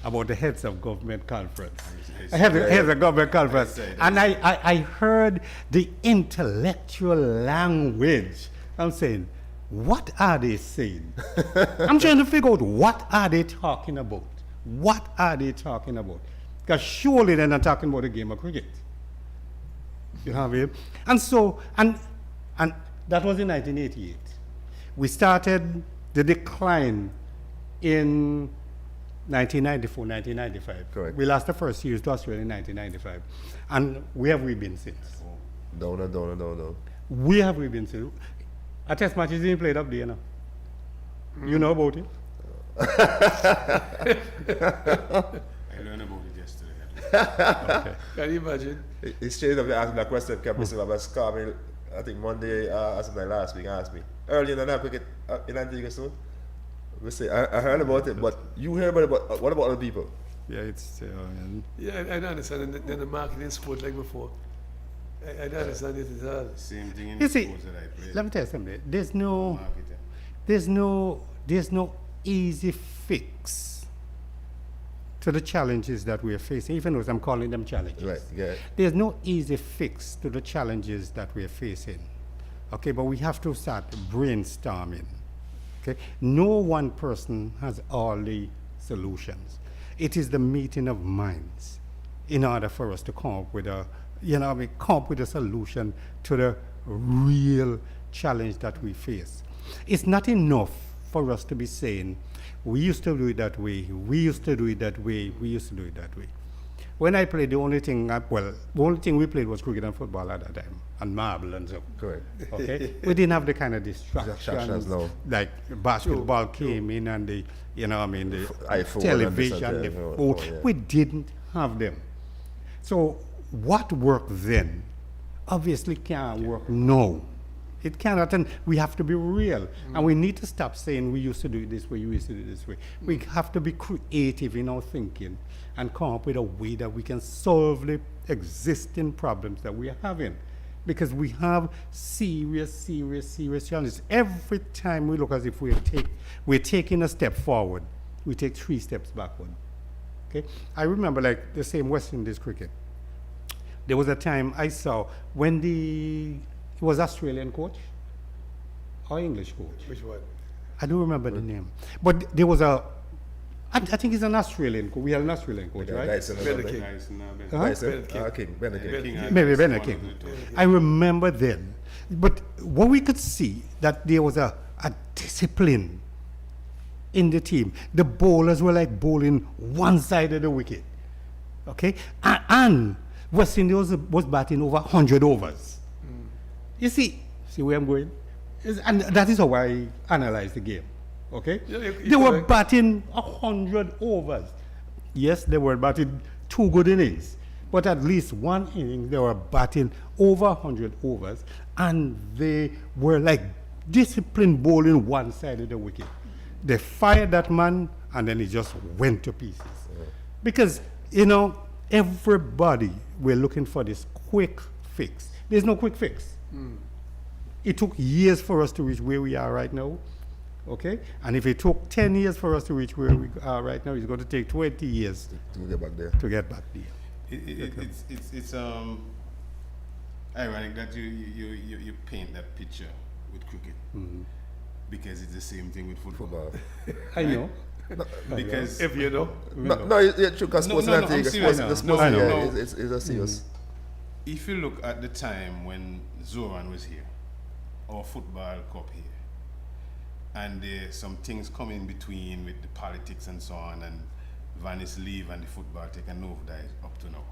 about the heads of government conference. Heads of government conference. And I heard the intellectual language. I'm saying, what are they saying? I'm trying to figure out what are they talking about? What are they talking about? Because surely they're not talking about a game of cricket. You have it? And so, and that was in 1988. We started the decline in 1994, 1995. Correct. We lost the first series to Australia in 1995. And where have we been since? Down. Where have we been since? A test match is being played up there now. You know about it? I learned about it yesterday. Okay. Can you imagine? It's strange that you asked me that question. Captain was coming, I think Monday, as my last week, asked me. Early in the night, cricket in Antigua soon. We say, I heard about it, but you heard about it, but what about other people? Yeah, it's... Yeah, I don't understand. And then the marketing sport like before. I don't understand it at all. Same thing in You the see, sports that I play. let me tell you something. There's no easy fix to the challenges that we are facing, even though I'm calling them challenges. Right, yeah. There's no easy fix to the challenges that we are facing. Okay, but we have to start brainstorming. Okay, no one person has all the solutions. It is the meeting of minds in order for us to come up with a, come up with a solution to the real challenge that we face. It's not enough for us to be saying, we used to do it that way, we used to do it that way, we used to do it that way. When I played, the only thing we played was cricket and football at that time, and marble and so. Correct. Okay, we didn't have the kind of distractions no. like basketball came in and the, the iPhone television, and the this phone. and that, yeah. We didn't have them. So what worked then obviously can't work now. It cannot, and we have to be real. And we need to stop saying we used to do it this way, we used to do it this way. We have to be creative in our thinking and come up with a way that we can solve the existing problems that we are having. Because we have serious challenges. Every time we look as if we're taking a step forward, we take 3 steps backward. Okay? I remember like the same West Indies cricket. There was a time I saw when it was Australian coach or English coach. Which one? I don't remember the name. But there was I think it's an Australian coach. We had an Australian coach, right? Maybe Bennett King. I remember then. But what we could see, that there was a discipline in the team. The bowlers were like bowling one side of the wicket. Okay? And West Indies was batting over 100 overs. You see where I'm going? And that is how I analyze the game. Okay? They were batting 100 overs. Yes, they were batting 2 good innings. But at least one inning, they were batting over 100 overs. And they were like disciplined bowling one side of the wicket. They fired that man, and then he just went to pieces. Because, everybody, we're looking for this quick fix. There's no quick fix. It took years for us to reach where we are right now. Okay? And if it took 10 years for us to reach where we are right now, it's going to take 20 years to get back there. It's ironic that you paint that picture with cricket, because it's the same thing with football. I know. Because if you know. It's true, because sports is a serious. If you look at the time when Zoran was here, our football cup here, and there's some things come in between with the politics and so on, and Vanis leave and the football take a nosedive up to now.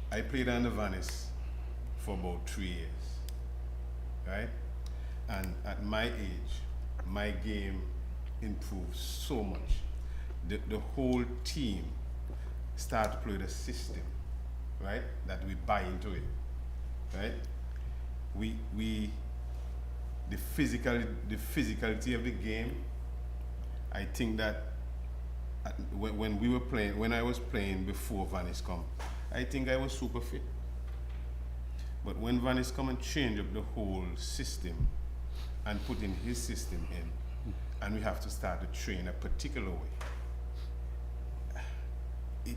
I played under Vanis for about 3 years, right? And at my age, my game improved so much. The whole team started to play the system, right? That we buy into it, right? The physicality of the game. I think that when I was playing before Vanis come, I think I was super fit. But when Vanis come and change up the whole system and put in his system in, and we have to start to train a particular way,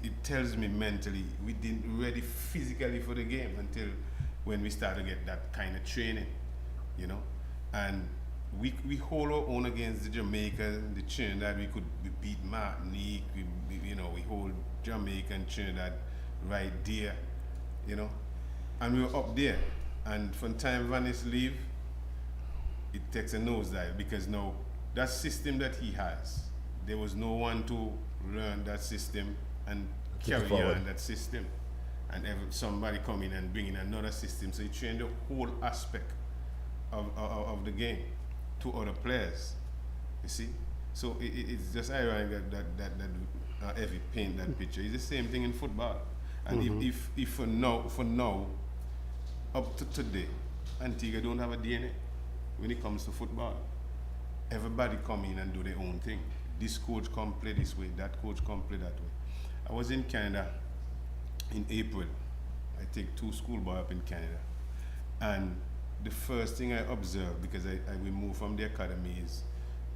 it tells me mentally we didn't ready physically for the game until when we start to get that kind of training, you know. And we hold our own against the Jamaica, the Trinidad. We beat Martinique. We hold Jamaica and Trinidad right there, you know. And we were up there. And from time Vanis leave, it takes a nosedive because now that system that he has, there was no one to learn that system and carry on that system. And somebody come in and bring in another system. So he trained the whole aspect of the game to other players. You see? So it's just ironic that Evie paint that picture. It's the same thing in football. And if for now, up to today, Antigua don't have a DNA when it comes to football. Everybody come in and do their own thing. This coach come play this way, that coach come play that way. I was in Canada in April. I take 2 schoolboys up in Canada. And the first thing I observed, because we moved from the academies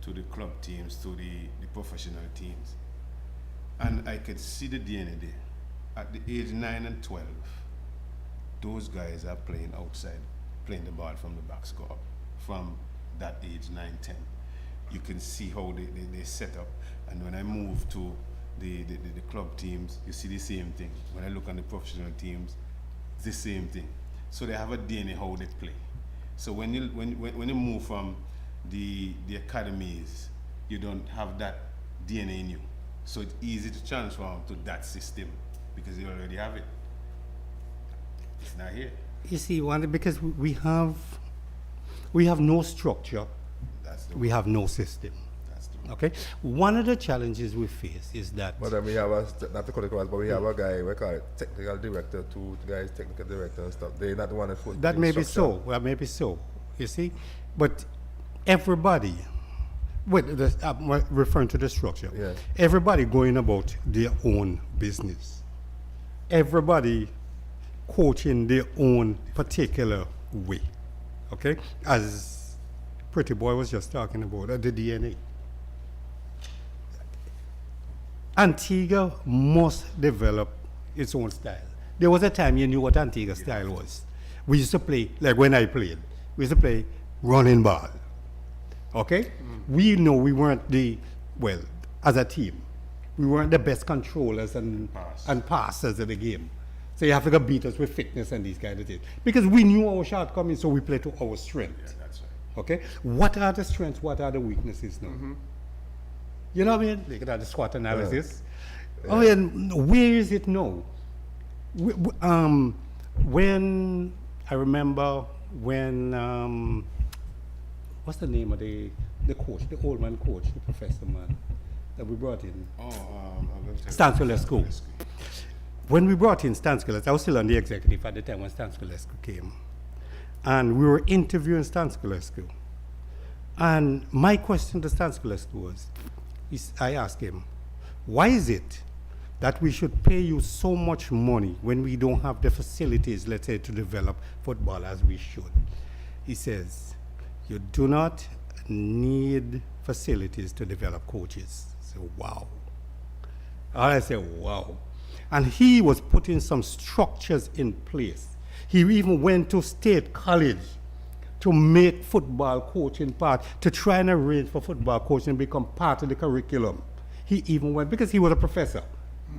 to the club teams to the professional teams. And I could see the DNA there. At the age 9 and 12, those guys are playing outside, playing the ball from the back score from that age 9, 10. You can see how they set up. And when I moved to the club teams, you see the same thing. When I look on the professional teams, it's the same thing. So they have a DNA how they play. So when you move from the academies, you don't have that DNA in you. So it's easy to transform to that system because you already have it. It's not here. You see, because we have no structure, we have no system. That's the Okay? One of the challenges we face is that... But then we have not to cut it across, but we have a guy, we call it technical director, 2 guys, technical director and stuff. They're not the one that put That may be so. Well, maybe so. You see? But everybody, I'm referring to the structure. Yeah. Everybody going about their own business. Everybody coaching their own particular way. Okay? As Pretty Boy was just talking about, the DNA. Antigua must develop its own style. There was a time you knew what Antigua style was. We used to play, like when I played, we used to play running ball. Okay? We know we weren't as a team, we weren't the best controllers and passers of the game. So you have to go beat us with fitness and these kind of things. Because we knew our shortcomings, so we played to our strength. Yeah, that's right. Okay? What are the strengths, what are the weaknesses now? You know what I mean? Look at the SWOT analysis. Yeah. I mean, where is it now? When I remember when what's the name of the coach, the old man coach, the professor man that we brought in? Stan Scholasco. When we brought in Stan Scholasco, I was still on the executive at the time when Stan Scholasco came, and we were interviewing Stan Scholasco. And my question to Stan Scholasco was, I asked him, why is it that we should pay you so much money when we don't have the facilities, let's say, to develop football as we should? He says, you do not need facilities to develop coaches. So, wow. I said, wow. And he was putting some structures in place. He even went to State College to make football coaching part, to try and arrange for football coaching to become part of the curriculum. He even went, because he was a professor,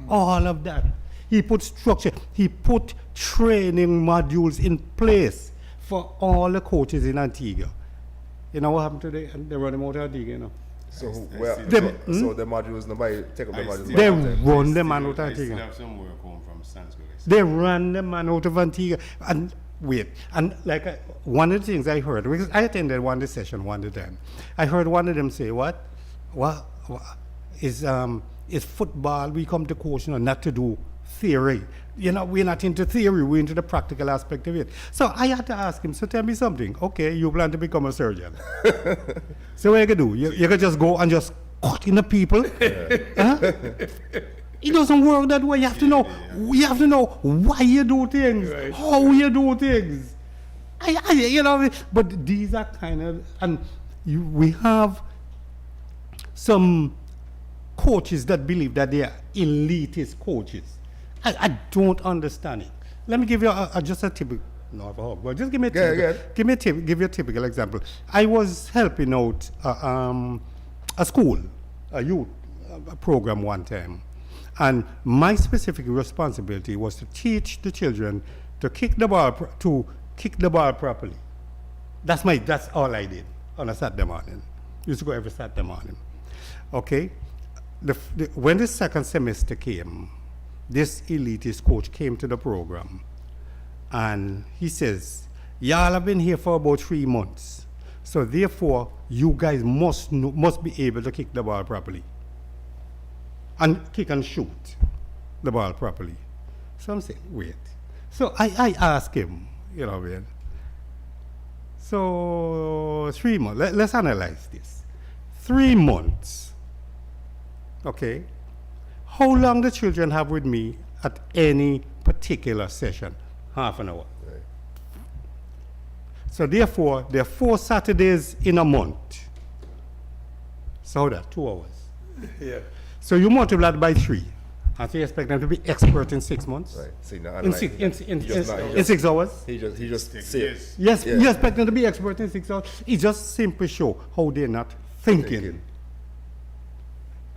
all of that. He put structure, he put training modules in place for all the coaches in Antigua. You know what happened today? They run them out of Antigua, you know. So, so the modules, nobody take up the modules. They run them out of I still Antigua. have some work home from Stan Scholasco. They ran them out of Antigua. And wait, and like one of the things I heard, because I attended one of the session one of the time, I heard one of them say, what is football, we come to coach, not to do theory. You know, we're not into theory, we're into the practical aspect of it. So I had to ask him, so tell me something. Okay, you plan to become a surgeon. So what you can do? You can just go and just cut in the people. Huh? It doesn't work that way. You have to know. You have to know why you do things, how you do things. You know, but these are kind of, and we have some coaches that believe that they are elitist coaches. I don't understand it. Let me give you just a typical, but just give me a typical, give you a typical example. I was helping out a school, a youth program one time, and my specific responsibility was to teach the children to kick the ball properly. That's all I did on a Saturday morning. Used to go every Saturday morning. Okay, when the second semester came, this elitist coach came to the program, and he says, "Y'all have been here for about 3 months, so therefore you guys must be able to kick the ball properly, and kick and shoot the ball properly." So I'm saying, wait. So I asked him, man. So 3 months. Let's analyze this. 3 months. Okay. How long the children have with me at any particular session? Half an hour. Right. So therefore, there are 4 Saturdays in a month. So that 2 hours. Yeah. So you multiply that by 3. And so you expect them to be expert in 6 months? Right. See, now, In 6 hours? He just say it. Yes, Yeah. you expect them to be expert in 6 hours. It just simply show how they're not thinking.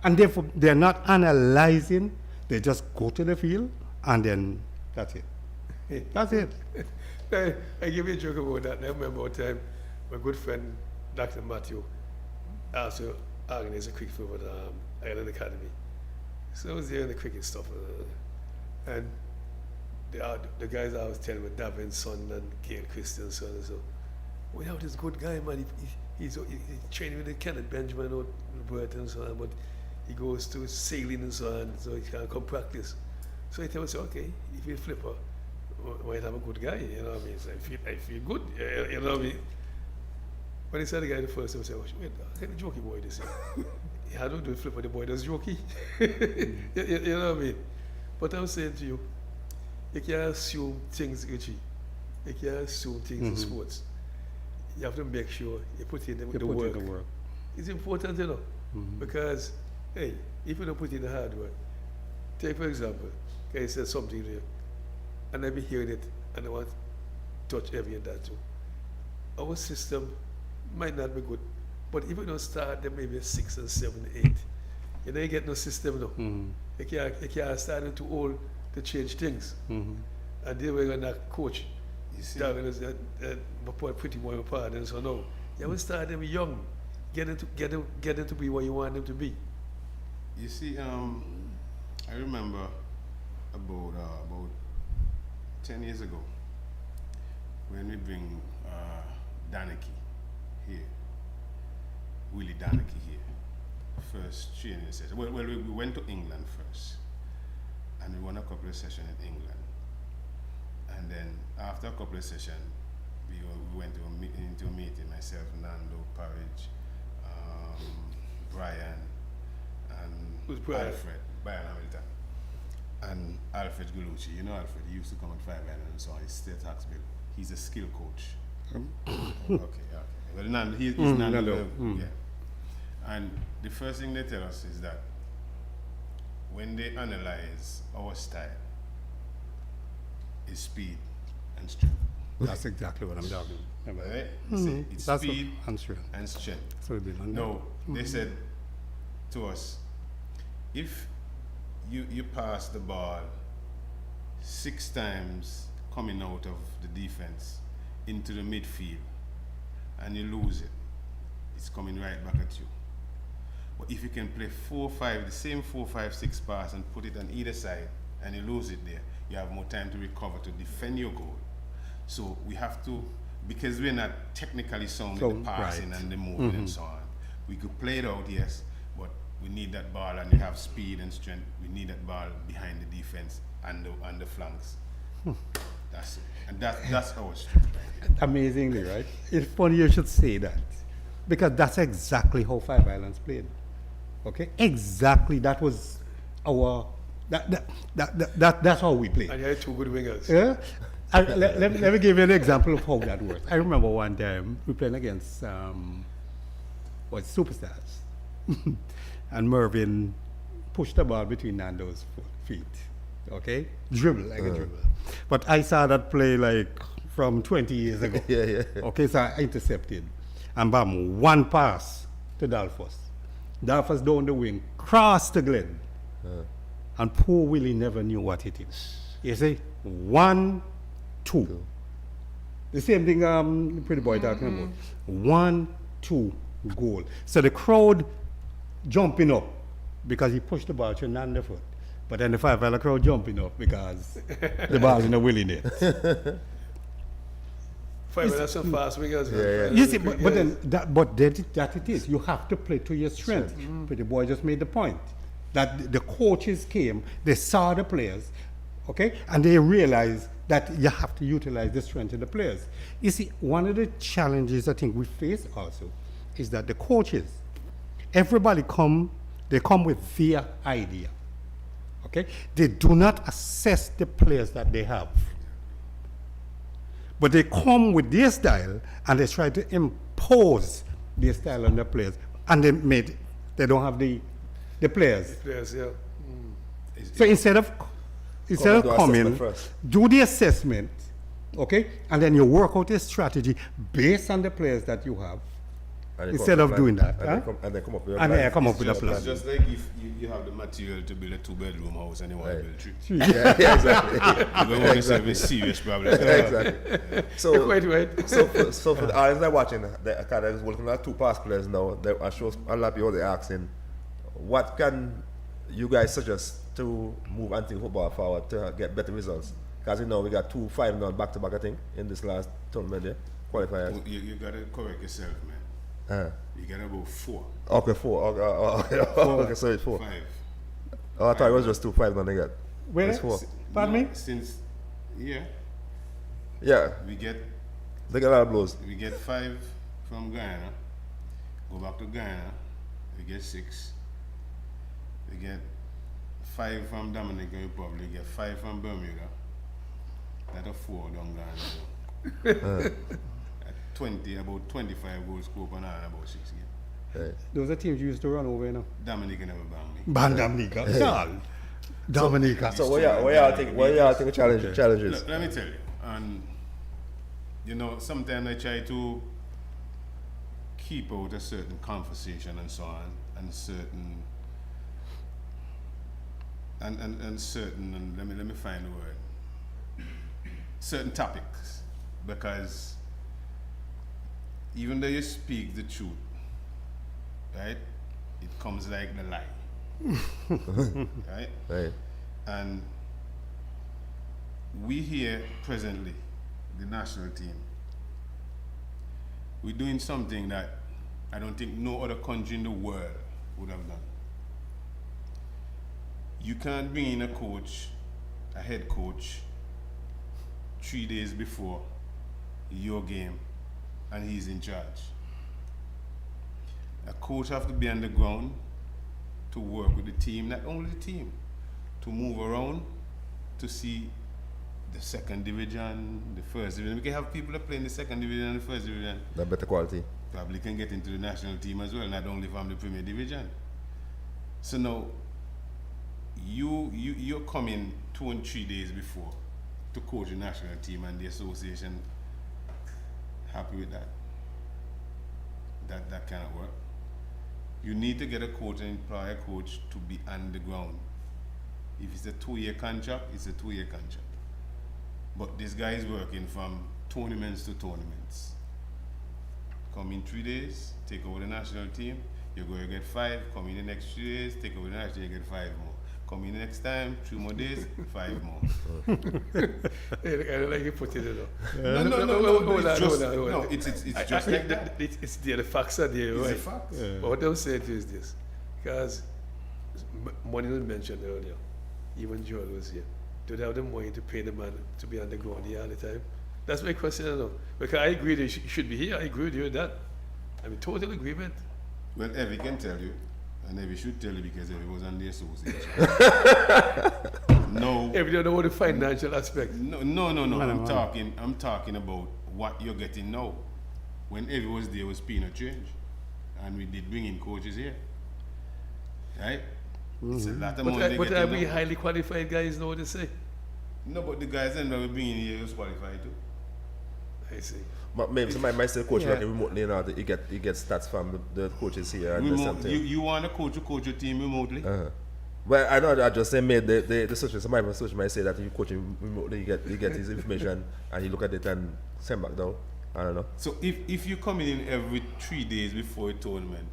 And therefore, they're not analyzing. They just go to the field, and then that's it. That's it. I give you a joke about that. I remember one time, my good friend, Dr. Matthew, also organized a cricket for the Island Academy. So I was there in the cricket stuff. And the guys I was telling were Davin Son and Gail Christian son and so. We have this good guy, man. He's training with the Kenneth Benjamin out in Bert and so on, but he goes to sailing and so on, so he can't come practice. So he tells me, okay, if you flipper, we might have a good guy, you know what I mean? So I feel good, you know what I mean? When he said the guy the first time, I said, wait, I kind of jokey boy this year. I don't do flipper, the boy does jokey. you know what I mean? But I'm saying to you, you can't assume things, Richie. You can't assume things in sports. You have to make sure you put in the work. It's important, you know, because, hey, if you don't put in the hard work, take for example, guy says something there, and I be hearing it, and I want to touch every and that too. Our system might not be good, but if you don't start them maybe 6 and 7, 8, you don't get no system now. You can't start them too old to change things. And they were gonna coach. You see, pretty boy apart, and so no. You will start them young, get them to be what you want them to be. You see, I remember about 10 years ago when we bring Daneke here, Willie Daneke here, first training session. Well, we went to England first, and we won a couple of sessions in England. And then after a couple of sessions, we went into a meeting, myself, Nando, Parish, Brian, and Who's Brian? Alfred, Brian Hamilton, and Alfred Gulucci. You know Alfred, he used to come at 5 Island and so on, he's State Taxville. He's a skill coach. Okay. Well, Nando, he's Nando. Yeah. And the first thing they tell us is that when they analyze our style, is speed and strength. That's exactly what I'm talking about. Right? It's That's speed and strength. and strength. So it'd be like No, they said to us, if you pass the ball 6 times coming out of the defense into the midfield and you lose it, it's coming right back at you. But if you can play 4-5, the same 4-5-6 pass and put it on either side and you lose it there, you have more time to recover to defend your goal. So we have to, because we're not technically sound in the passing and the movement and so on, we could play it out, yes, but we need that ball, and you have speed and strength. We need that ball behind the defense and the flanks. That's it. And that's our strength. Amazingly, right? It's funny you should say that, because that's exactly how 5 Islands played. Okay, exactly. That was our. That's how we played. And you had 2 good wingers. Yeah. Let me give you an example of how that works. I remember one time we playing against Superstars, and Mervyn push the ball between Nando's feet. Okay? Dribble, like a dribble. But I saw that play like from 20 years ago. Yeah. Okay, so I intercepted. And bam, one pass to Dolphus. Dolphus down the wing, cross to Glenn. And poor Willie never knew what it is. You see? 1, 2. The same thing the pretty boy talking about. 1, 2, goal. So the crowd jumping up because he pushed the ball to Nanda foot. But then the $5 crowd jumping up because the ball's in the Willie net. That's some fast wingers. You see, but then that it is. You have to play to your strength. Pretty boy just made the point that the coaches came, they saw the players, okay, and they realized that you have to utilize the strength of the players. You see, one of the challenges I think we face also is that the coaches, everybody they come with their idea, okay? They do not assess the players that they have. But they come with their style and they try to impose their style on the players. And they don't have the players. Players, yeah. So instead of coming, do the assessment, okay? And then you work out a strategy based on the players that you have. Instead of doing that. And then come up with a plan. It's just like if you have the material to build a 2-bedroom house and you want to build 3. Yeah, exactly. You're going to yourself a serious problem. Exactly. So, Wait. so for the audience that are watching, the Academy is working on 2 past players now. I show a lot of people they're asking, what can you guys suggest to move Antigua football forward to get better results? Because you know we got 2 5-0 back-to-back, I think, in this last tournament there, qualifiers. You got to correct yourself, man. You got about 4. Okay, 4. Okay, so it's 4. 5. Oh, I thought it was just 2 5 they got. Where? It's 4. Pardon me? Yeah. We get They get a lot of blows. We get 5 from Guyana. Go back to Guyana. We get 6. We get 5 from Dominican Republic. We get 5 from Bermuda. That's a 4 down Guyana. About 25 goals scored per night, about 6 games. Right. Those are teams you used to run over, you know. Dominica never banged me. Dominica. Dominica. So what y'all think the challenge is? Let me tell you, and you know, sometimes I try to keep out a certain conversation and so on, and certain and let me find the word. Certain topics, because even though you speak the truth, right, it comes like the lie. Right? Right. And we here presently, the national team, we're doing something that I don't think no other country in the world would have done. You can't bring in a head coach, 3 days before your game, and he's in charge. A coach has to be on the ground to work with the team, not only the team, to move around, to see the second division, the first division. We can have people that play in the second division and the first division. That better quality. Probably can get into the national team as well, not only from the Premier Division. So now, you're coming 2 and 3 days before to coach the national team, and the association happy with that? That cannot work. You need to get a coach and employ a coach to be on the ground. If it's a 2-year contract, it's a 2-year contract. But this guy is working from tournaments to tournaments. Come in 3 days, take over the national team, you're going to get 5. Come in the next 3 days, take over the national team, you get 5 more. Come in the next time, 3 more days, 5 more. I don't like you put it though. No, it's just like that. It's there, the facts are there, It's right? a fact. Yeah. But what I'm saying to you is this, because money was mentioned earlier, even Joel was here. Do they have the money to pay the man to be on the ground here all the time? That's my question, I know. Because I agree that you should be here, I agree with you with that. I'm in total agreement. Well, Evie can tell you, and Evie should tell you because Evie was on the association. No. If you don't know the financial aspect. No. I'm talking about what you're getting now. When Evie was there was peanut change, and we did bring in coaches here, right? It's a lot of But, money they but get are in we now. highly qualified guys know what to say? No, but the guys then we bring in here is qualified too. I see. But maybe somebody might say coach Yeah. working remotely, you know, he get stats from the coaches here and the Remote, same thing. you want a coach to coach your team remotely? Well, I know. I just say made the social. Somebody from social might say that you coach him remotely, you get his information and you look at it and send back down. I don't know. So if you come in every 3 days before a tournament,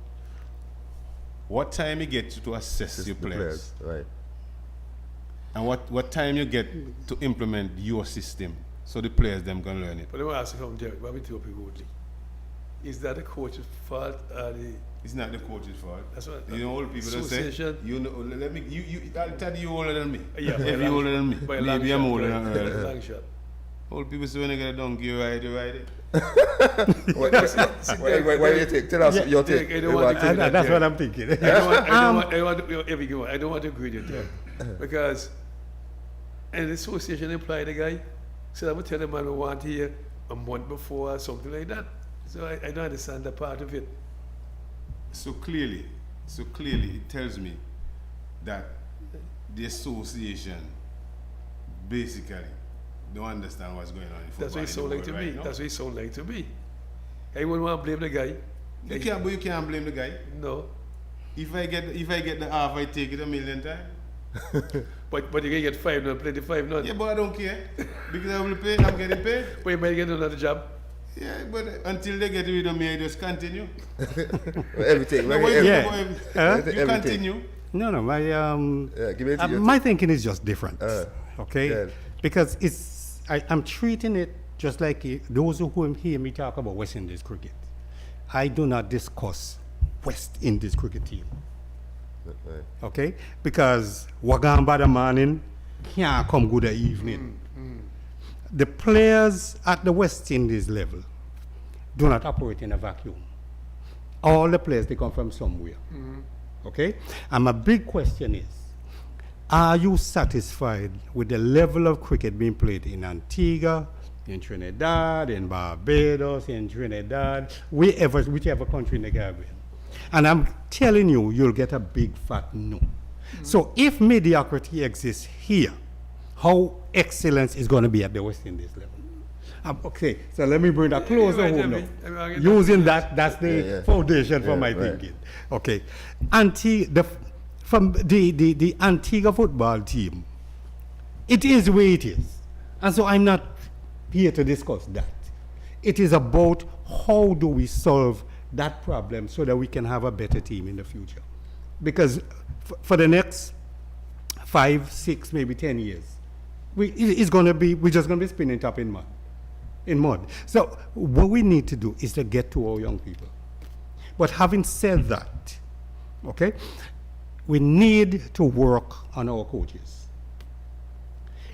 what time you get to assess Just your the players? right? And what time you get to implement your system so the players them can learn it? But I want to ask you something, Derek, what we tell people rudely. Is that the coach's fault or the It's not the coach's fault. That's what You know, old people don't say. association? You know, let me. I'll tell you older than me. Yeah, by a If you long older than me, by a long maybe I'm shot, older by than a her. long shot. Old people say when they get a donkey, you ride it. Why do you take? Tell us your Derek, take. I don't want to And that, that's Derek. what I'm thinking. I don't want to agree with you because an association employ the guy, so I would tell the man we want here a month before or something like that. So I don't understand that part of it. So clearly, it tells me that the association basically don't understand what's going on in football. That's what it sounds like to me. Now. That's what it sounds like to me. I wouldn't want to blame the guy. You can't blame the guy. No. If I get the half, I take it a million times. But you can get 5 not play the 5 not. Yeah, but I don't care because I will pay. I'm getting paid. But you might get another job. Yeah, but until they get rid of me, I just continue. Everything. No, wait, Yeah. wait, Huh? you continue. No, my Yeah, give it to you. my thinking is just different. Okay, yeah. because I'm treating it just like those who hear me talk about West Indies cricket. I do not discuss West Indies cricket team. Right. Okay, because Wagamba the morning can't come good the evening. The players at the West Indies level do not operate in a vacuum. All the players, they come from somewhere. Okay? And my big question is, are you satisfied with the level of cricket being played in Antigua, in Trinidad, in Barbados, in Trinidad, whichever country in the Caribbean? And I'm telling you, you'll get a big fat no. So if mediocrity exists here, how excellence is going to be at the West Indies level? Okay, so let me bring that closer right, home I now. mean, I get Using that's the Yeah. foundation for Yeah, my right. thinking. Okay, from the Antigua football team, it is where it is, and so I'm not here to discuss that. It is about how do we solve that problem so that we can have a better team in the future, because for the next 5, 6, maybe 10 years, we're just going to be spinning top in mud. So what we need to do is to get to our young people. But having said that, okay, we need to work on our coaches.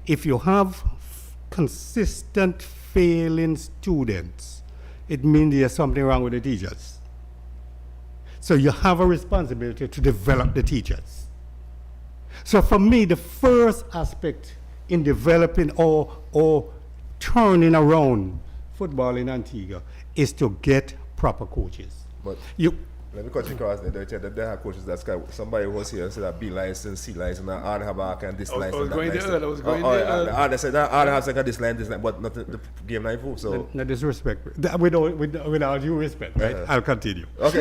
If you have consistent failing students, it means there's something wrong with the teachers. So you have a responsibility to develop the teachers. So for me, the first aspect in developing or turning around football in Antigua is to get proper coaches. But You, let me cut you across there. They have coaches that's got somebody was here and said that B license, C license, and R have a and this I was license. going that there, license. I was going there. R they said that R has like a this line, but not the game line fool. So no disrespect. With all due respect, right? I'll continue. okay,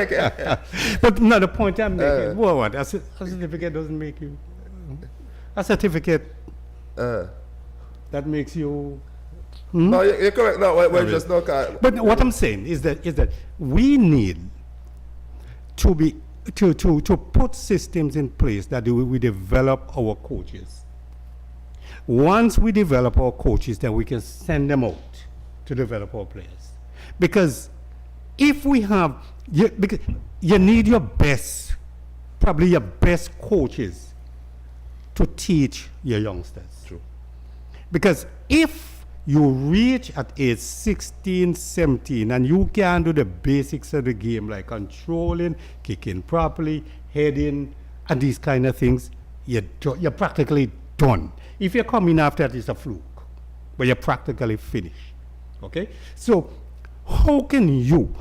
okay. But no, the point I'm making, what? A certificate doesn't make you. A certificate that makes you. No, you're correct. No, we're just not. But what I'm saying is that we need to put systems in place that we develop our coaches. Once we develop our coaches, then we can send them out to develop our players. Because if we have, because you need your best, probably your best coaches to teach your youngsters. True. Because if you reach at age 16, 17, and you can do the basics of the game, like controlling, kicking properly, heading, and these kind of things, you're practically done. If you're coming after that, it's a fluke, but you're practically finished. Okay? So how can you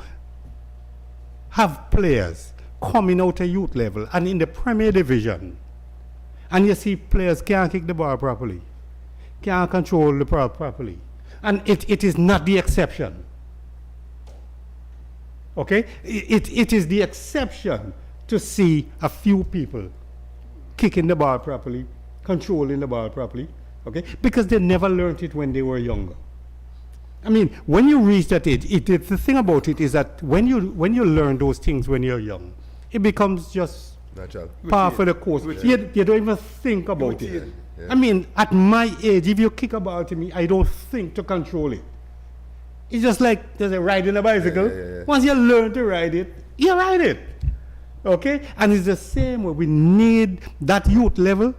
have players coming out of youth level and in the Premier Division, and you see players can't kick the ball properly, can't control the ball properly, and it is not the exception. Okay? It is the exception to see a few people kicking the ball properly, controlling the ball properly, okay? Because they never learned it when they were younger. I mean, when you reach that age, the thing about it is that when you learn those things when you're young, it becomes just Natural. par for the course. You don't even think about it. I mean, at my age, if you kick a ball to me, I don't think to control it. It's just like there's a riding a bicycle. Yeah. Once you learn to ride it, you ride it. Okay? And it's the same way. We need that youth level,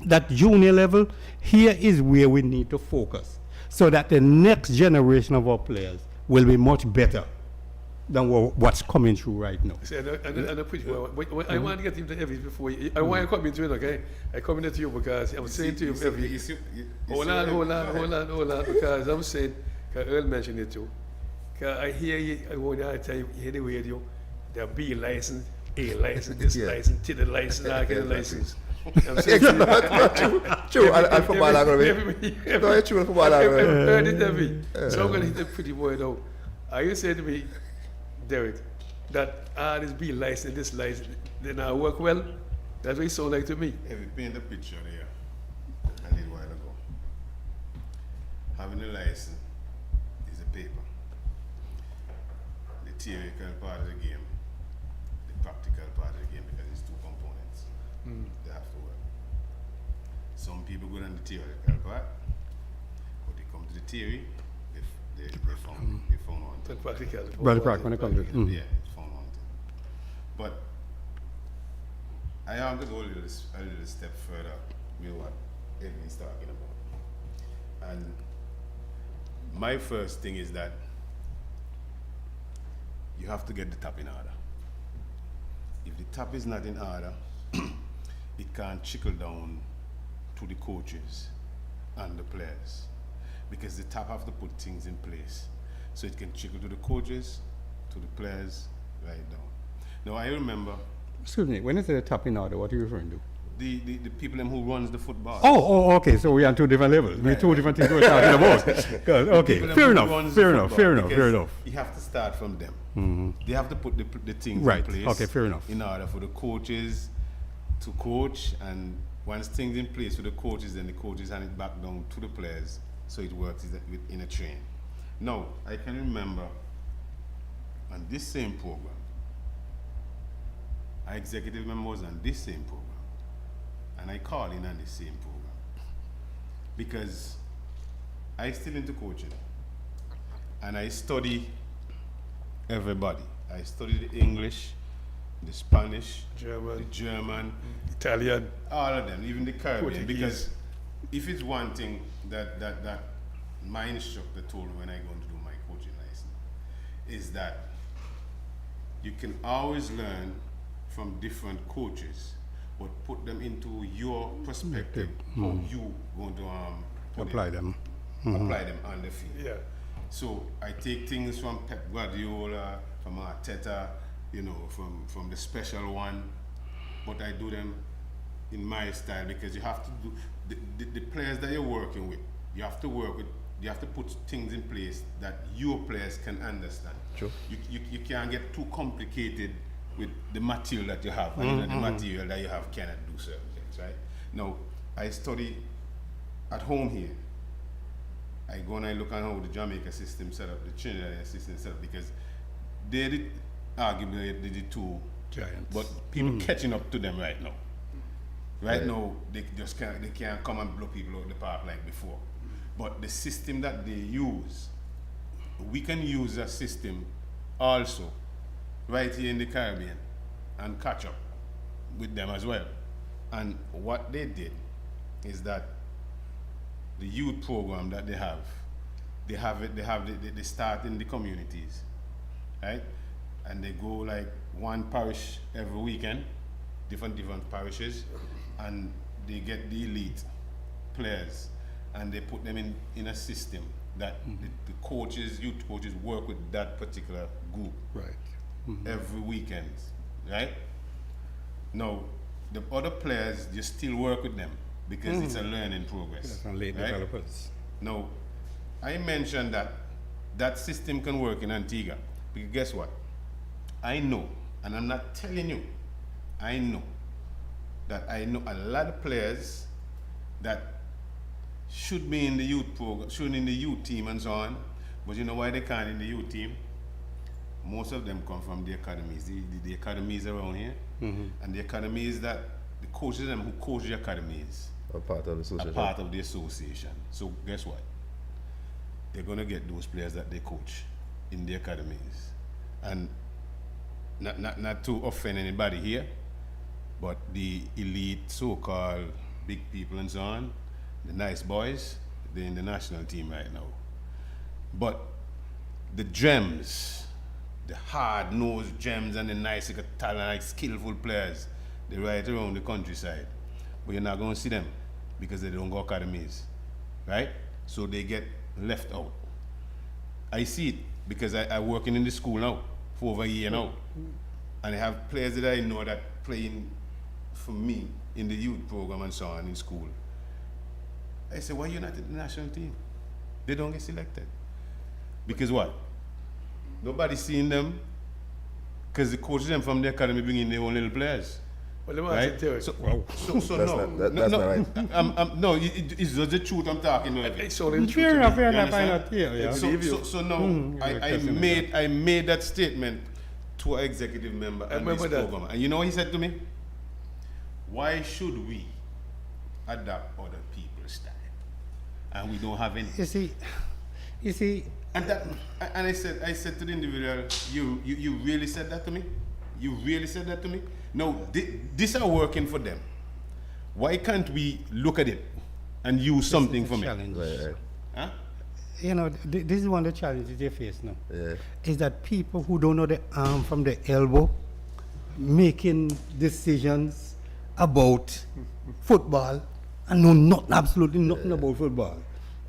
that junior level. Here is where we need to focus, so that the next generation of our players will be much better than what's coming through right now. See, and I put you, I want to get into Evie before you, I want to come into it, okay? I come into you because I'm saying to you, Evie, hold on, because I'm saying, because Earl mentioned it too. Because I hear you, I want to tell you, you hear the radio, the B license, A license, this license, T the license, I get a license. I'm saying True, and football are going to be. No, it's true, football are going to be. Heard it, Evie. So I'm going to hit the pretty boy now. Are you saying to me, Derek, that this B license, this license, they not work well? That's what it sounds like to me. If you paint the picture there, a little while ago, having a license is a paper. The theoretical part of the game, the practical part of the game, because it's two components. They have to work. Some people go on the theoretical part, but they come to the theory, they found one. And practical. Well, when it comes to it. Yeah, it's found one thing. But I have to go a little step further with what Edwin's talking about. And my first thing is that you have to get the tap in order. If the tap is not in order, it can't trickle down to the coaches and the players, because the tap have to put things in place so it can trickle to the coaches, to the players, right down. Now I remember Excuse me, when you say tap in order, what are you referring to? the people who runs the football. Oh, okay. So we are on two different levels. We're two different things we're talking about. Okay, People fair who enough. runs Fair the enough. football, Fair enough. because Fair enough. You have to start from them. They have to put the things Right. in place. Okay, fair enough. In order for the coaches to coach, and once things in place for the coaches, then the coaches hand it back down to the players, so it works in a train. Now, I can remember on this same program, our executive member was on this same program, and I called in on this same program because I still into coaching, and I study everybody. I study the English, the Spanish, German. the German, Italian. all of them, even the Caribbean. Portuguese. Because if it's one thing that my instructor told me when I go to do my coaching license, is that you can always learn from different coaches, but put them into your perspective, how you going to Apply them. apply them on the field. Yeah. So I take things from Pep Guardiola, from Arteta, from the special one, but I do them in my style, because you have to do the players that you're working with. You have to work with. You have to put things in place that your players can understand. Sure. You can't get too complicated with the material that you have, and the material that you have cannot do certain things, right? Now, I study at home here. I go and I look at how the Jamaica system set up, the Trinidad system set up, because they did arguably the two Giants. but people catching up to them right now. Right now, they can't come and blow people out the park like before. But the system that they use, we can use that system also right here in the Caribbean and catch up with them as well. And what they did is that the youth program that they start in the communities, right? And they go like one parish every weekend, different parishes, and they get the elite players, and they put them in a system that the coaches, youth coaches, work with that particular group Right. every weekend. right? Now, the other players, you still work with them because it's a learning progress. That's on late right? developers. Now, I mentioned that that system can work in Antigua. Because guess what? I know, and I'm not telling you, I know that I know a lot of players that should be in the youth program, should in the youth team and so on, but you know why they can't in the youth team? Most of them come from the academies, the academies around here, and the academies that the coaches them who coach the academies A part of the association. are part of the association. So guess what? They're gonna get those players that they coach in the academies, and not to offend anybody here, but the elite so-called big people and so on, the nice boys, they're in the national team right now. But the gems, the hard-nosed gems and the nice, talented, skillful players, they're right around the countryside. But you're not going to see them because they don't go academies, right? So they get left out. I see it because I'm working in the school now for over a year now. And I have players that I know that playing for me in the youth program and so on in school. I say, why are you not in the national team? They don't get selected. Because what? Nobody's seeing them because the coaches them from the academy bring in their own little players. Well, let me Right? tell you. So That's no, not- that- that's no, not right. no, it's just the truth I'm talking about. It's only true Fair to enough, me. fair You enough, I understand? not, yeah. So no, I made that statement to an executive member and this remember that. program. And you know what he said to me? Why should we adapt other people's style? And we don't have any. You see, And I said to the individual, you really said that to me? You really said that to me? No, this are working for them. Why can't we look at it and use something for me? challenge. Right. Huh? You know, this is one of the challenges they face now. Yeah. Is that people who don't know the arm from the elbow making decisions about football and know nothing, absolutely nothing about football.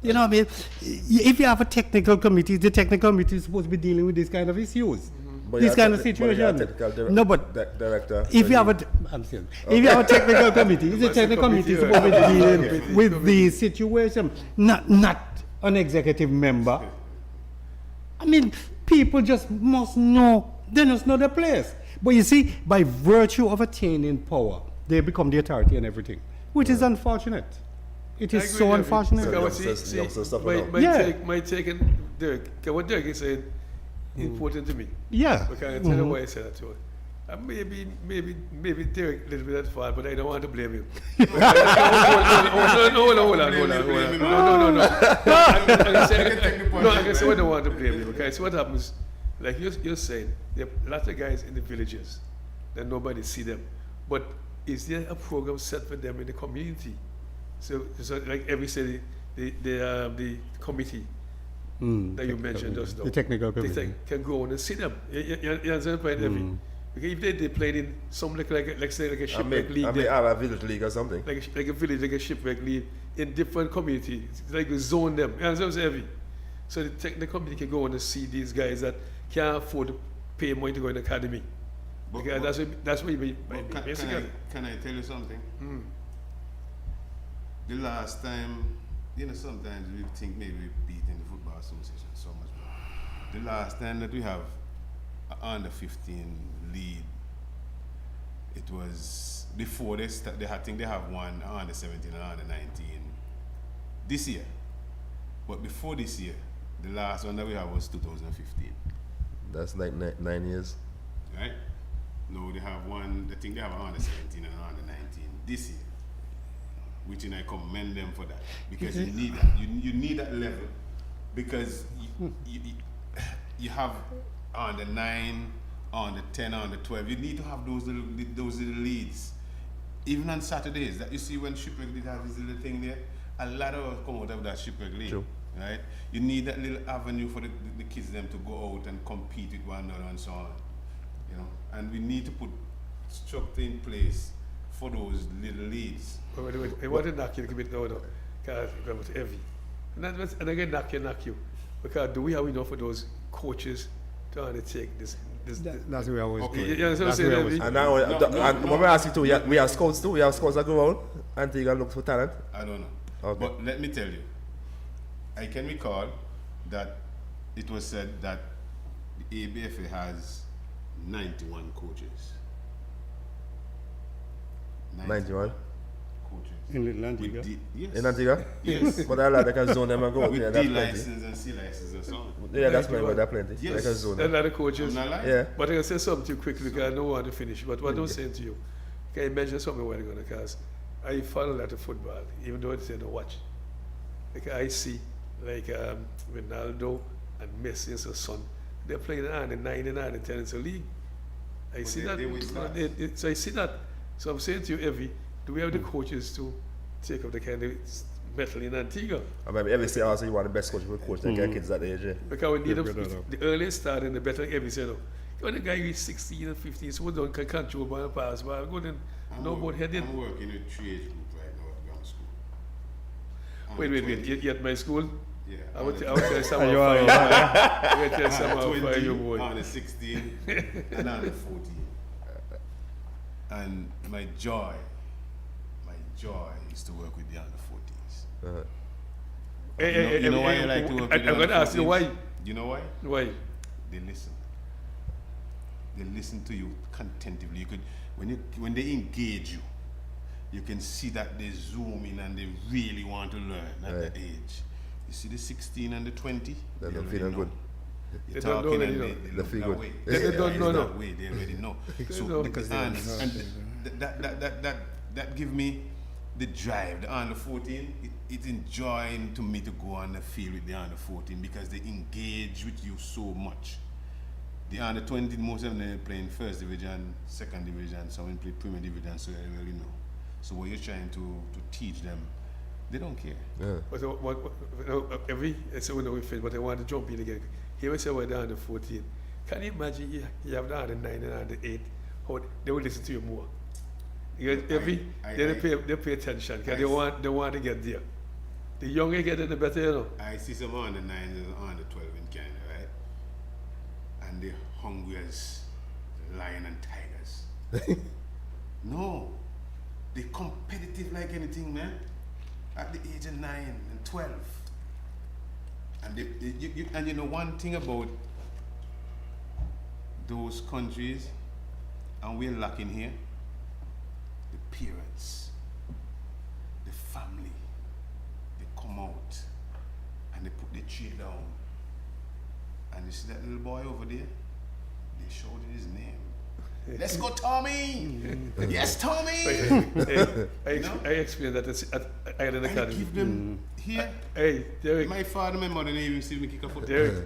You know what I mean? If you have a technical committee, the technical committee is supposed to be dealing with this kind of issues. But This you're kind of techni- but you're a situation. technical No, but director. if you have a, I'm serious. If you have a technical committee, the technical committee is supposed to be dealing with the situation, not an executive member. I mean, people just must know, they must know their place. But you see, by virtue of attaining power, they become the authority and everything, which is unfortunate. It I is agree so with you. unfortunate. Because Youngsters- youngsters suffer now. my take and Derek, what Derek is saying important to me. Yeah. Because I tell you why I said that to her. And maybe Derek a little bit at fault, but I don't want to blame him. Hold on. No. I can say I don't want to blame him. Okay, so what happens, like you're saying, there are lots of guys in the villages that nobody see them. But is there a program set for them in the community? So like every city, the committee that you mentioned just now. The technical They committee. can go on and see them. You understand the point, Evie? Because if they played in some like a shipwreck league, I may have a village league or something. like a village, like a shipwreck league in different communities, like we zone them. You understand what I'm saying, Evie? So the committee can go on and see these guys that can't afford to pay money to go in the academy. Because that's what you mean. Basically. Can I tell you something? The last time, sometimes we think maybe we've beaten the Football Association so much more. The last time that we have an under 15 lead, it was before they start. I think they have one under 17 and under 19 this year. But before this year, the last one that we have was 2015. That's like 9 years. Right? No, they have one. I think they have an under 17 and an under 19 this year. Which I commend them for that because you need that. You need that level because you have on the 9, on the 10, on the 12. You need to have those little leads. Even on Saturdays, that you see when Shipwreck League have this little thing there, a lot of us come out of that Shipwreck League. True. Right? You need that little avenue for the kids them to go out and compete with one another and so on. And we need to put structure in place for those little leads. Wait. I want to knock you a bit now, because it's heavy. And again, knock you. Because do we have enough of those coaches to undertake this That's where I was Okay. going. Yeah, that's what I'm That's saying, where I was Elvi. And now, and when we ask you too, we have scouts too. We have scouts that go around. Antigua looks for talent. I don't know. Okay. But let me tell you, I can recall that it was said that the ABFA has 91 coaches. 91. Coaches. In Atlantic. With D, yes. In Antigua? Yes. But I like they can zone them and go. With Yeah, D that's plenty. license and C license and so on. Yeah, that's plenty. But that's plenty. Yes. They can zone A them. lot of coaches. I'm not lying. Yeah. But I can say something to you quickly because I don't want to finish. But what I'm saying to you, can you mention something while ago? Because I follow a lot of football, even though it's in the watch. Like I see, like Ronaldo and Messi and his son, they're playing under 9 and under 10 in the league. I But see they- that. they win class. So I see that. So I'm saying to you, Evie, do we have the coaches to take up the kind of metal in Antigua? I mean, every say also you want the best coach for coach. They get kids at the age. Yeah. Because we need Yeah, good enough. the earliest start and the better every said. When the guy is 16 and 15, so we don't can control ball and pass ball. Go then, no board headed. I'm working with 3 age group right now at Brown School. I'm Wait, 20. You at my school? Yeah. I would tell some You how are- far I would tell some how 20, far you boy. on the 16, and on the 14. And my joy is to work with the under 14s. You know why I like to work with the I'm going to ask you 14s? why. You know why? Why? They listen. They listen to you contentedly. You could, when they engage you, you can see that they zoom in and they really want to learn at that age. You see the 16 and the 20? They're they not already feeling know. good. You're They don't know talking already and know. they They look feel that good. way. They don't It's know, no. that way. They already know. So know. Because they and, don't know. and that give me the drive. The under 14, it's enjoying to me to go on the field with the under 14 because they engage with you so much. The under 20, most of them are playing first division, second division, some will play premier division, so they really know. So what you're trying to teach them, they don't care. Yeah. Every, so we know we finish, but I want to jump in again. Here we say we're down to 14. Can you imagine you have down to 9 and down to 8? How they will listen to you more. Every, they pay attention because they want to get there. The younger you get it, the better, you know. I see some under 9s and under 12 in Canada, right? And they're hungry as lion and tigers. No, they're competitive like anything, man. At the age of 9 and 12. And and you know one thing about those countries, and we're lacking here, the parents, the family, they come out and they put the tree down. And you see that little boy over there? They shouted his name. Let's go, Tommy! Yes, Tommy! I explained that at Island And Academy. give them here. Hey, Derek, My father, my mother, they even see me kick a football. Derek,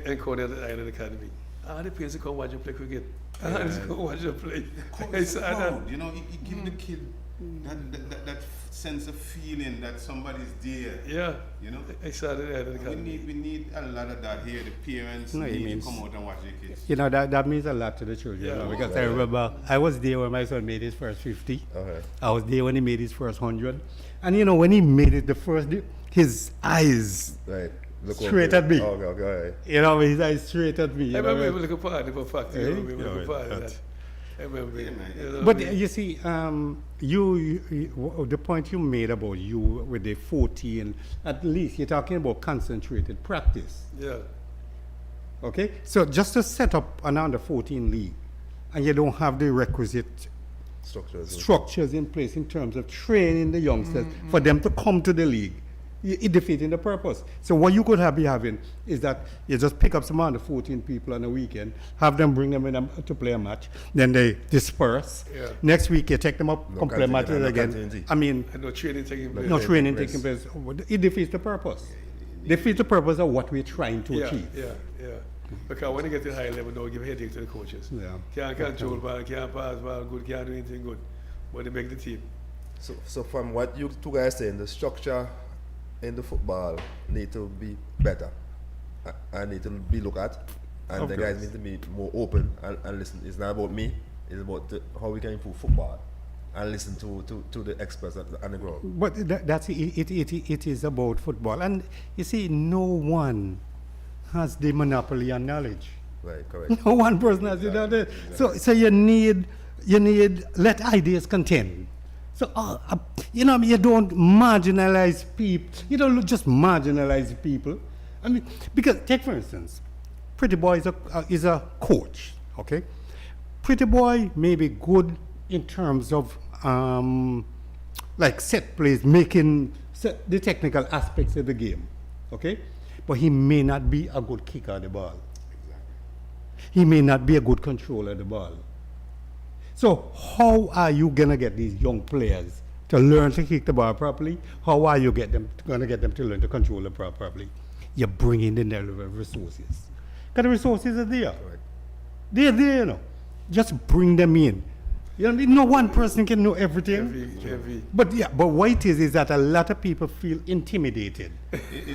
I called at Island Academy. The parents come watch you play cricket. Just come watch you play. I It's saw that. proud, you know, you give the kid that sense of feeling that somebody's there. Yeah, You know, I saw that at Island we Academy. need a lot of that here. The parents No, it need means- to come out and watch their kids. You know, that means a lot to the children. Yeah. You know, because I remember I was there when my son made his first 50. Okay. I was there when he made his first 100. And you know, when he made it the first day, his eyes, Right. Look Straight at me. Okay, okay, all right. you know, his eyes straight at me. I You know, remember we look apart for fact. I Eh? remember we Yeah, look apart. right. That. I remember. Yeah, man. You know, But we- you see, the point you made about you with the 14, at least you're talking about concentrated practice. yeah. Okay? So just to set up an under 14 league, and you don't have the requisite structures in place in terms of training the youngsters for them to come to the league, it defeating the purpose. So what you could be having is that you just pick up some under 14 people on a weekend, have them bring them in to play a match, then they disperse. Yeah. Next week you take them up, No complete matches continuity, no again. continuity. I mean, And no training taking place. no Yeah, training yes. taking place. It defeats the purpose. Defeats the purpose of what we're trying to Yeah, achieve. yeah, yeah. Because when you get to the high level, they'll give headache to the coaches. Yeah. Can't control ball, can't pass ball, good, can't do anything good. But they make the team. So from what you two guys saying, the structure in the football need to be better and need to be looked at, and Of the guys course. need to be more open and listen. It's not about me, it's about how we can improve football and listen to the experts on the ground. But that's it is about football. And you see, no one has the monopoly on knowledge. Right, correct. No one person has it out there. So you need let ideas contend. So you don't marginalize people. You don't just marginalize people. I mean, because take for instance, Pretty Boy is a coach. Okay, Pretty Boy may be good in terms of like set plays, making the technical aspects of the game. Okay, but he may not be a good kicker of the ball. He may not be a good controller of the ball. So how are you going to get these young players to learn to kick the ball properly? How are you going to get them to learn to control the ball properly? You're bringing in the resources. Because the resources are there. Right. They're there, you know. Just bring them in. You know, no one person can know everything. But what it is that a lot of people feel intimidated.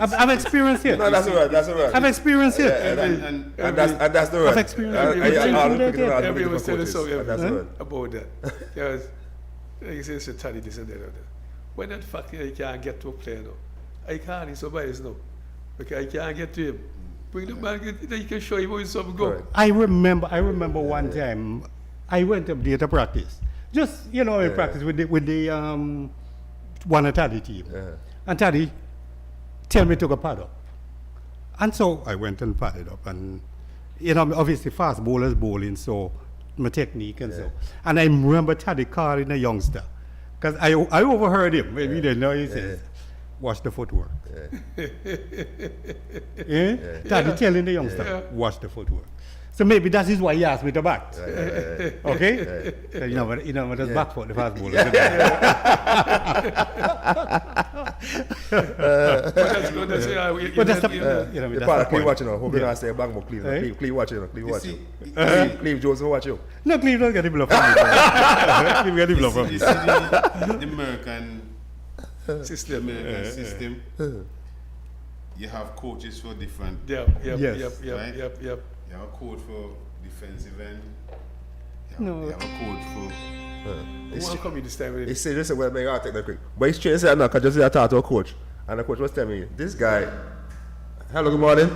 I've experienced it. No, that's all right. I've experienced it. And that's the right. I've experienced Everyone was telling us about that. Because, like you say, it's a tally, this and that. When that fact you can't get to a player now, I can't, he's somebody's now. Because I can't get to him. Bring the man, you can show him how he's something go. Correct. I remember one time, I went up there to practice. Just, in practice with the one of Taddy team. Yeah. And Taddy tell me to go pad up. And so I went and padded up. And, obviously fast bowlers bowling, so my technique and so. And I remember Taddy calling a youngster. Because I overheard him. Maybe you didn't know. He says, watch the footwork. Taddy telling the youngster, watch the footwork. So maybe that is why he asked me to bat. Okay? So just back for the fast bowler. But that's the Cleve point. watching now. Hope you don't say bang more Cleve. Cleve watching. Cleve Jones watching. No, Cleve don't get the bluff from me. Cleve get the bluff from You me. see the American System. You have coaches for different. Yep. You have a coach for defensive end. You have a coach for. Who won't come in this time with He it? said, listen, well, maybe I'll take that quick. But he's changed it now, because just I talked to a coach. And the coach was telling me, this guy, hello, good morning.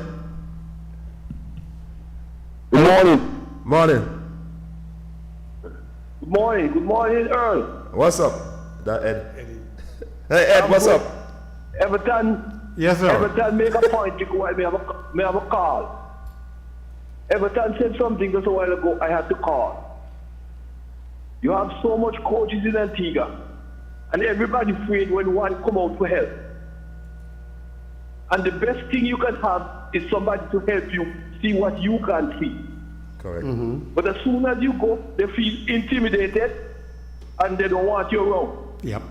Good morning. Morning. Good morning, Earl. What's up? That Ed. Eddie. Hey, Ed, what's up? Everton. Yes, sir. Everton make a point to go and me have a call. Everton said something just a while ago, I had to call. You have so much coaches in Antigua, and everybody afraid when one come out for help. And the best thing you can have is somebody to help you see what you can't see. Correct. But as soon as you go, they feel intimidated, and they don't want you around. Yep.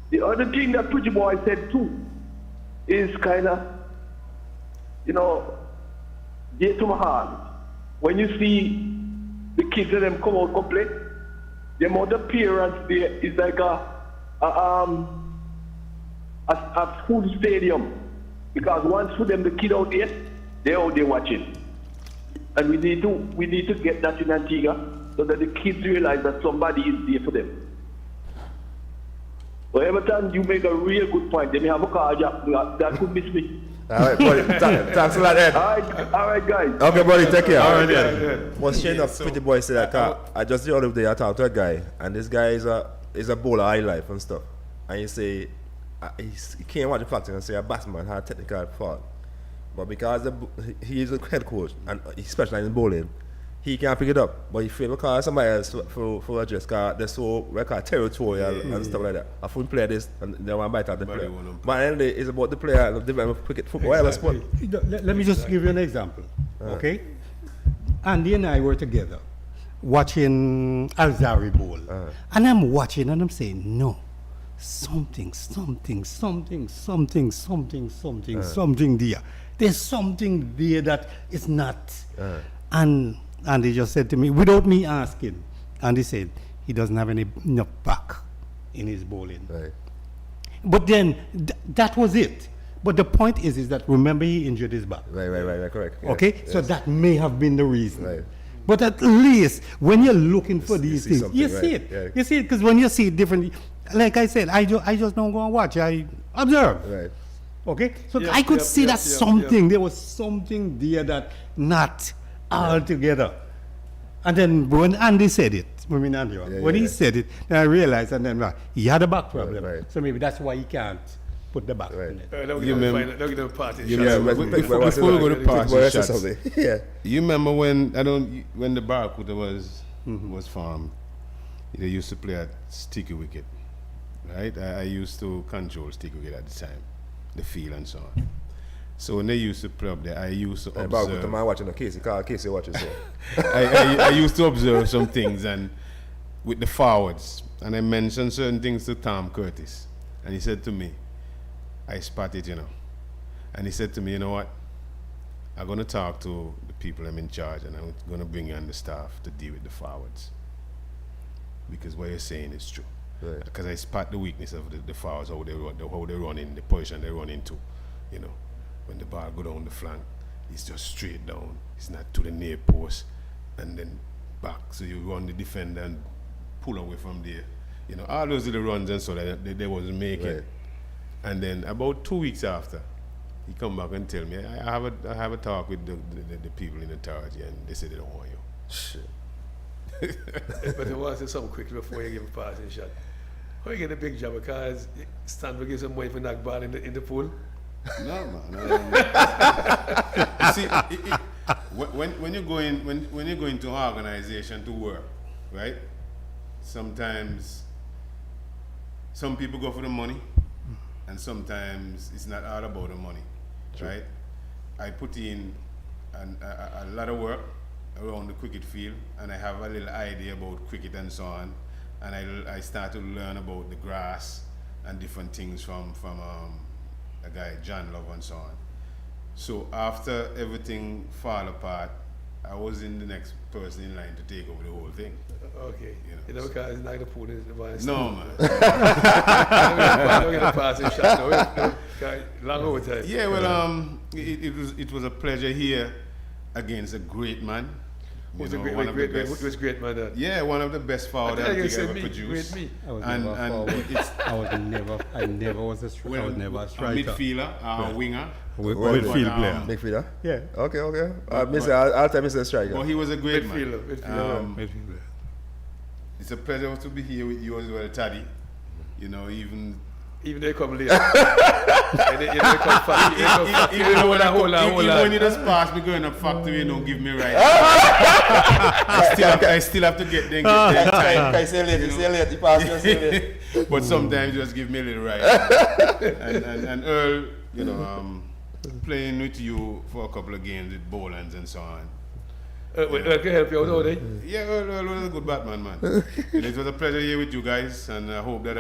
The other thing that Pretty Boy said too is kind of, dear to my heart. When you see the kids and them come out complete, the amount of parents there is like a full stadium. Because once for them the kid out there, they're out there watching. And we need to get that in Antigua so that the kids realize that somebody is there for them. So every time you make a real good point, they may have a car that could miss me. All right, buddy. Thanks a lot, Ed. All right, guys. Okay, buddy, take care. All right, yeah. What's strange of Pretty Boy said that I just the other day I talked to a guy, and this guy is a bowler high life and stuff. And he say he can't watch the practice and say a batsman had a technical fault. But because he is a head coach and he specializes in bowling, he can't pick it up. But he failed because somebody else for a dress car, they're so territorial and stuff like that. I couldn't play this and they want to bite out the player. But at the end of the day, it's about the player and the development of cricket, football, whatever sport. Let me just give you an example, okay? Andy and I were together watching Alzari bowl. And I'm watching and I'm saying, no, something there. There's something there that is not. And he just said to me, without me asking, and he said, he doesn't have enough back in his bowling. Right. But then, that was it. But the point is that, remember, he injured his back. Right, correct. Yeah. Okay? So that may have been the reason. Right. But at least, when you're looking for these things, you right. see it. Yeah. You see it, because when you see it differently, like I said, I just don't go and watch. I observe. Right. Okay, so Yep, I could yep, see yep, that yep, something, there was something there that not all together. And then when Andy said it, when he said it, then I realized, and then he had a back problem. Right. So maybe that's why he can't put the back Right. on it. Don't You get them party You shots. remember- Yeah, before we go to party Well, shots, something. Yeah. you remember when the Barracuda was formed? They used to play at sticky wicket, right? I used to control sticky wicket at the time, the field and so on. So when they used to play up there, I used to About the observe. man watching the Casey, Casey watches so. I used to observe some things and with the forwards, and I mentioned certain things to Tom Curtis, and he said to me, I spot it, and he said to me, you know what? I'm going to talk to the people I'm in charge, and I'm going to bring you on the staff to deal with the forwards. Because what you're saying is true. Right. Because I spot the weakness of the forwards, how they run in, the position they run into. When the ball go down the flank, it's just straight down. It's not to the near post and then back. So you run the defender and pull away from there. All those little runs and so that they wasn't making. Right. And then about 2 weeks after, he come back and tell me, I have a talk with the people in authority, and they said they don't want you. Shit. But I want to say something quickly before you give a passing shot. How you get a big job because Stanford gives some money for knock ball in the pool? No, man. You see, when you go into an organization to work, right? Sometimes some people go for the money, and sometimes it's not all about the money, right? I put in a lot of work around the cricket field, and I have a little idea about cricket and so on, and I start to learn about the grass and different things from a guy, John Love, and so on. So after everything fall apart, I was in the next person in line to take over the whole thing. Okay. You know, Because it's not the pool in the bar. No, man. Don't get a passing shot. No, long overtime. Yeah, well, it was a pleasure here against a great man. Who's You a know, great, one of the great, best. was great man. Yeah, one of the best forward I Antigua said ever me, produced. great me. I was And never forward. I never was a striker. I was never a a striker. midfielder, a winger. Midfield But, player. Midfielder? Yeah. Okay. I'll tell Mr. Striker. But he was a great man. Midfielder. Midfield player. It's a pleasure to be here with you as well, Taddy. Even Even they come late. And they come fast. even when you just pass me going up factory, you don't give me right. I still have to get there and get there in time. Can you say late? You pass me, say late. But sometimes you just give me a little right. and Earl, playing with you for a couple of games with Bowlands and so on. I can help you out, don't they? Yeah, Earl was a good Batman, man. And it was a pleasure here with you guys, and I hope that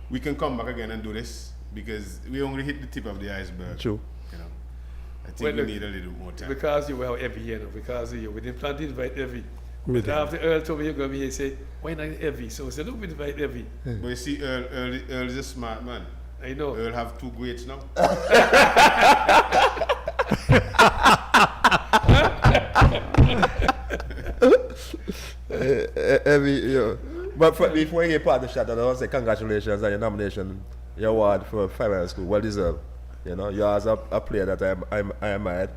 we can come back again and do this, because we only hit the tip of the iceberg. True. I think we need a little more time. Because you were heavy, because of you. We didn't plan to invite heavy. Me But too. after Earl told me you're going to be here, he said, why not heavy? So I said, look, we invite heavy. But you see, Earl is a smart man. I know. Earl have 2 greats now. But before you get part of the shot, I want to say congratulations on your nomination, your award for 5 Island School. Well deserved. You are a player that I admired.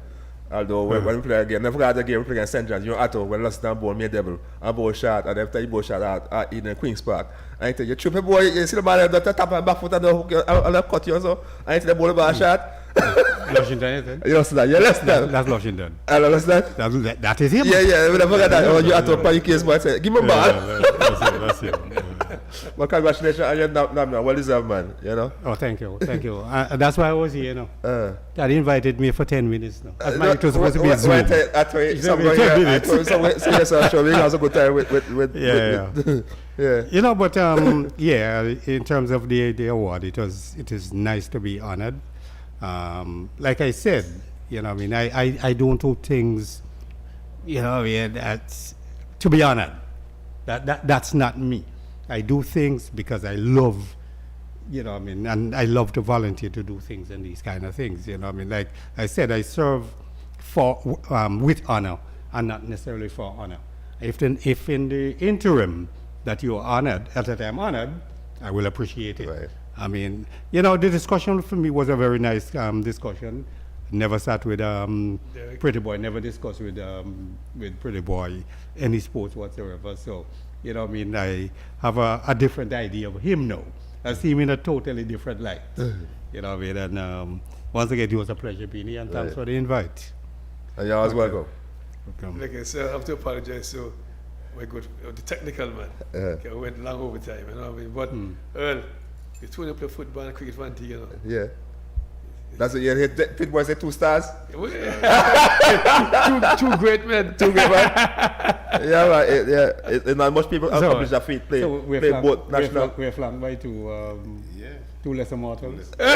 Although when we play again, never forget the game we play against St. John's, Atto, when lost down ball, made double, and ball shot, and after you ball shot out in Queen's Park. And you trip a boy, you see the man that tap and back foot and the hook, and cut you so, and the ball about shot. Lushington, You lost that, you lost that. that's Lushington. I lost that. That is him. Yeah, we never forget that. Oh, you Atto, by your case, boy, say, give me a ball. That's him. But congratulations on your nomination, well deserved, man, Oh, thank you. That's why I was here, Dad invited me for 10 minutes now. It was supposed to be a Zoom. I told you, we have a good time with Yeah. But in terms of the award, it is nice to be honored. Like I said, I don't do things, that's to be honored. That's not me. I do things because I love, and I love to volunteer to do things and these kind of things. Like I said, I serve with honor and not necessarily for honor. If in the interim that you are honored, that I'm honored, I will appreciate it. Right. I mean, you know, the discussion for me was a very nice discussion. Never sat with Derek. Pretty Boy, never discussed with Pretty Boy any sports whatsoever. So, you know, I mean, I have a different idea of him now. I see him in a totally different light. You know what I mean? And once again, it was a pleasure being here, and thanks Right. for the invite. And you're always welcome. Welcome. Like I said, I have to apologize to my good, the technical man. Okay, I went long overtime, you know what I mean? But, Earl, you two want to play football and cricket for Antigua, you know? Yeah. That's what you hit. Fit boy say 2 stars. Two great men. Too good, man. Yeah, right. It's not much people accomplish that feat. Play both national. We're flanked by two lesser mortals. You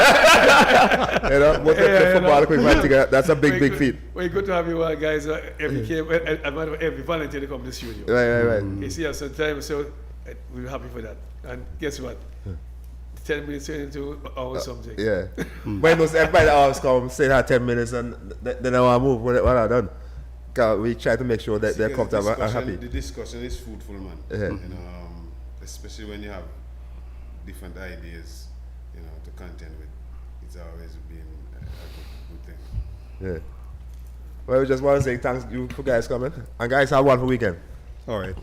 know, both play football, quick man together. That's a big feat. Well, good to have you guys. Every volunteer to come to the studio. Right. You see us sometimes, so we're happy for that. And guess what? 10 minutes turned into hours something. Yeah. When those everybody always come, say that 10 minutes, and then I want to move when I'm done. 'Cause we try to make sure that they're comfortable and happy. The discussion is fruitful, man. Yeah. You know, especially when you have different ideas, you know, to contend with. It's always been a good thing. Yeah. Well, we just want to say thanks you for guys coming. And guys, have a wonderful weekend. All right.